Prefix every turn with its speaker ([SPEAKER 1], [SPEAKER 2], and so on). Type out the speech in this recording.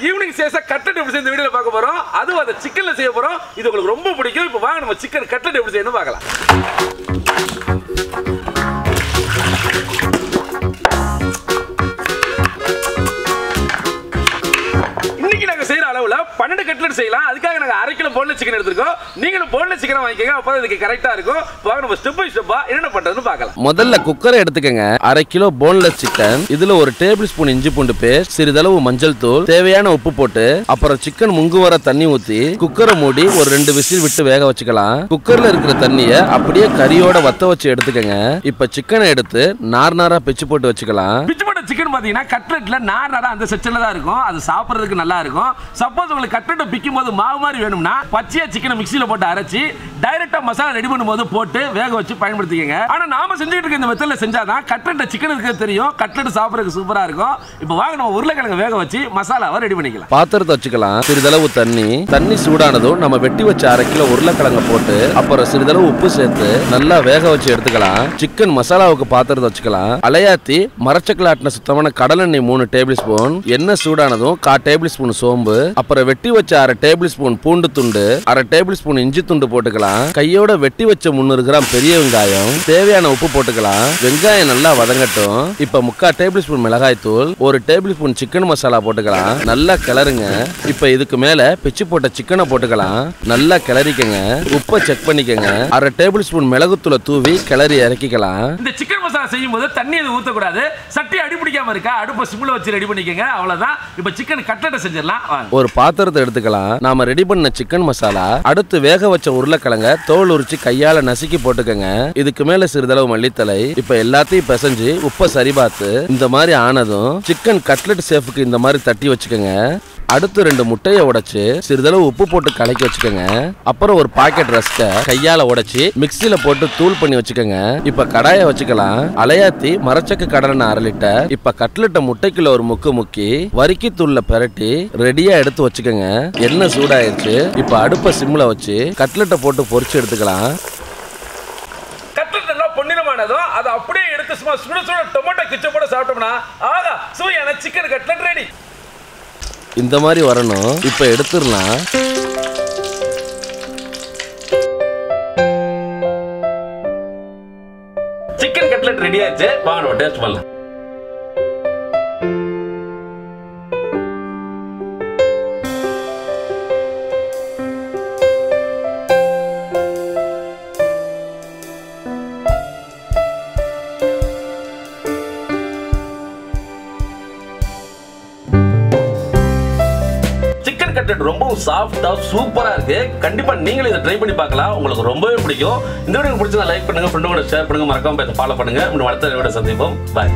[SPEAKER 1] Evening சேஸா cutlet எப்படி இந்த வீடியோல பார்க்க போறோம். அதுவும் அந்த சிக்கன்ல செய்ய போறோம். இது உங்களுக்கு ரொம்ப பிடிக்கும். இப்போ வாங்க நம்ம சிக்கன் கட்லெட் எப்படி செய்யணும்னு பார்க்கலாம். அளவுல 12 கட்லெட் செய்யலாம். அதுக்காக நாங்க 1/2 கிலோ போன்லெஸ் சிக்கன் எடுத்துக்கோம். நீங்களும் போன்லெஸ் சிக்கன் வாங்கிக்கங்க. அப்பதான் இதுக்கு கரெக்ட்டா இருக்கும். வாங்க நம்ம ஸ்டெப் பை ஸ்டெப்பா என்ன பண்றதுன்னு பார்க்கலாம்.
[SPEAKER 2] முதல்ல குக்கரை எடுத்துக்கங்க. 1/2 கிலோ போன்லெஸ் சிக்கன். இதுல 1 டேபிள் ஸ்பூன் இஞ்சி பூண்டு பேஸ்ட், சிறிதளவு மஞ்சள் தூள், தேவையான உப்பு போட்டு அப்புறம் சிக்கன் முங்கு வர தண்ணி ஊத்தி குக்கரை மூடி ஒரு 2 விசில் விட்டு வேக வச்சுக்கலாம். குக்கர்ல இருக்கிற தண்ணியை அப்படியே கறியோட வத்த வச்சு எடுத்துக்கங்க. இப்ப சிக்கனை எடுத்து நார் நாரா பிச்சு போட்டு வச்சுக்கலாம்.
[SPEAKER 1] பிச்சு போட்ட சிக்கன் பாத்தீங்கன்னா கட்லெட்ல நார் நாரா அந்த செக்ஷன்ல தான் இருக்கும். அது சாப்பிடுறதுக்கு நல்லா இருக்கும். சப்போஸ் உங்களுக்கு கட்லெட் பிக்கும்போது மாவு மாதிரி வேணும்னா பச்சையா சிக்கனை மிக்ஸில போட்டு அரைச்சி டைரக்டா மசாலா ரெடி பண்ணும்போது போட்டு வேக வச்சு பயன்படுத்திக்கங்க. ஆனா நாம செஞ்சுட்டு இருக்க இந்த மெத்தட்ல செஞ்சாதான் கட்லெட் சிக்கனுக்கு தெரியும். கட்லெட் சாப்பிடுறதுக்கு சூப்பரா இருக்கும். இப்போ வாங்க நம்ம உருளைக்கிழங்கு வேக வச்சு மசாலாவை ரெடி பண்ணிக்கலாம்.
[SPEAKER 2] பாத்திரத்தை வச்சுக்கலாம். சிறிதளவு தண்ணி சூடானதும் நம்ம வெட்டி வச்ச 1/2 கிலோ உருளைக்கிழங்கு போட்டு அப்புறம் சிறிதளவு உப்பு சேர்த்து நல்லா வேக வச்சு எடுத்துக்கலாம். சிக்கன் மசாலாவுக்கு பாத்திரத்தை வச்சுக்கலாம். அலையாத்தி மரச்சக்கல ஆட்டின சுத்தமான கடலெண்ணெய் 3 டேபிள் ஸ்பூன், எண்ணெய் சூடானதும் 1/4 டேபிள் ஸ்பூன் சோம்பு, அப்புறம் வெட்டி வச்ச 1/2 டேபிள் ஸ்பூன் பூண்டு துண்டு, 1/2 டேபிள் ஸ்பூன் இஞ்சி துண்டு போட்டுக்கலாம். கையோட வெட்டி வச்ச 300 கிராம் பெரிய வெங்காயம், தேவையான உப்பு போட்டுக்கலாம். வெங்காயம் நல்லா வதங்கட்டும். இப்ப 3/4 டேபிள் ஸ்பூன் மிளகாய் தூள், 1 டேபிள் ஸ்பூன் சிக்கன் மசாலா போட்டுக்கலாம். நல்லா கிளறுங்க. இப்ப இதுக்கு மேல பிச்சு போட்ட சிக்கனை போட்டுக்கலாம். நல்லா கிளறிக்கங்க. உப்பை செக் பண்ணிக்கங்க. 1/2 டேபிள் ஸ்பூன் மிளகுத்தூளை தூவி கிளறி இறக்கிக்கலாம்.
[SPEAKER 1] இந்த சிக்கன் மசாலா செய்யும் போது தண்ணி எதுவும் ஊற்றக்கூடாது. சட்டி அடிபிடிக்காம இருக்கா அடுப்பை சிம்ல வச்சு ரெடி பண்ணிக்கங்க. அவ்வளவுதான். இப்ப சிக்கன் கட்லெட் செஞ்சிடலாம்.
[SPEAKER 2] ஒரு பாத்திரத்தை எடுத்துக்கலாம். நாம ரெடி பண்ண சிக்கன் மசாலா, அடுத்து வேக வச்ச உருளைக்கிழங்க தோல் உரிச்சு கையால நசுக்கி போட்டுக்கங்க. இதுக்கு மேல சிறிதளவு மல்லித்தலை. இப்ப எல்லாத்தையும் பிசைஞ்சு உப்பை சரி பார்த்து இந்த மாதிரி ஆனதும் சிக்கன் கட்லெட் சேஃபுக்கு இந்த மாதிரி தட்டி வச்சுக்கோங்க. அடுத்து 2 முட்டையை உடைச்சு சிறிதளவு உப்பு போட்டு கலக்கி வச்சுக்கோங்க. அப்புறம் ஒரு பாக்கெட் ரஸ்க கையால உடைச்சு மிக்ஸில போட்டு தூள் பண்ணி வச்சுக்கோங்க. இப்ப கடாயை வச்சுக்கலாம். அலையாத்தி மரச்சக்க கடலை 1/2 லிட்டர். இப்ப கட்லெட்டை முட்டைக்குள்ள ஒரு முக்கி வரிக்கி தூள்ல பிரட்டி ரெடியா எடுத்து வச்சுக்கோங்க. எண்ணெய் சூடாயிருச்சு. இப்ப அடுப்பை சிம்ல வச்சு கட்லெட்டை போட்டு பொரிச்சு எடுத்துக்கலாம்.
[SPEAKER 1] கட்லெட் நல்லா பொன்னிறமானதும் அதை அப்படியே எடுத்து சும்மா சுட சுட டொமேட்டோ கிச்சப் போட்டு சாப்பிட்டோம்னா ஆகா சுவையான சிக்கன் கட்லெட் ரெடி.
[SPEAKER 2] இந்த மாதிரி வரணும். இப்ப எடுத்துடலாம்.
[SPEAKER 1] சிக்கன் கட்லெட் ரெடி ஆயிடுச்சு. வாங்க நம்ம டேஸ்ட் பண்ணலாம். ரொம்ப சாஃப்ட்டா சூப்பரா இருக்கு. கண்டிப்பா நீங்களும் இதை ட்ரை பண்ணி பார்க்கலாம். உங்களுக்கு ரொம்பவே பிடிக்கும். இந்த வீடியோ பிடிச்சா லைக் பண்ணுங்க, ஃப்ரெண்டுங்களோட ஷேர் பண்ணுங்க, மறக்காம ஃபாலோ பண்ணுங்க. அடுத்த வீடியோல சந்திப்போம். பாய்.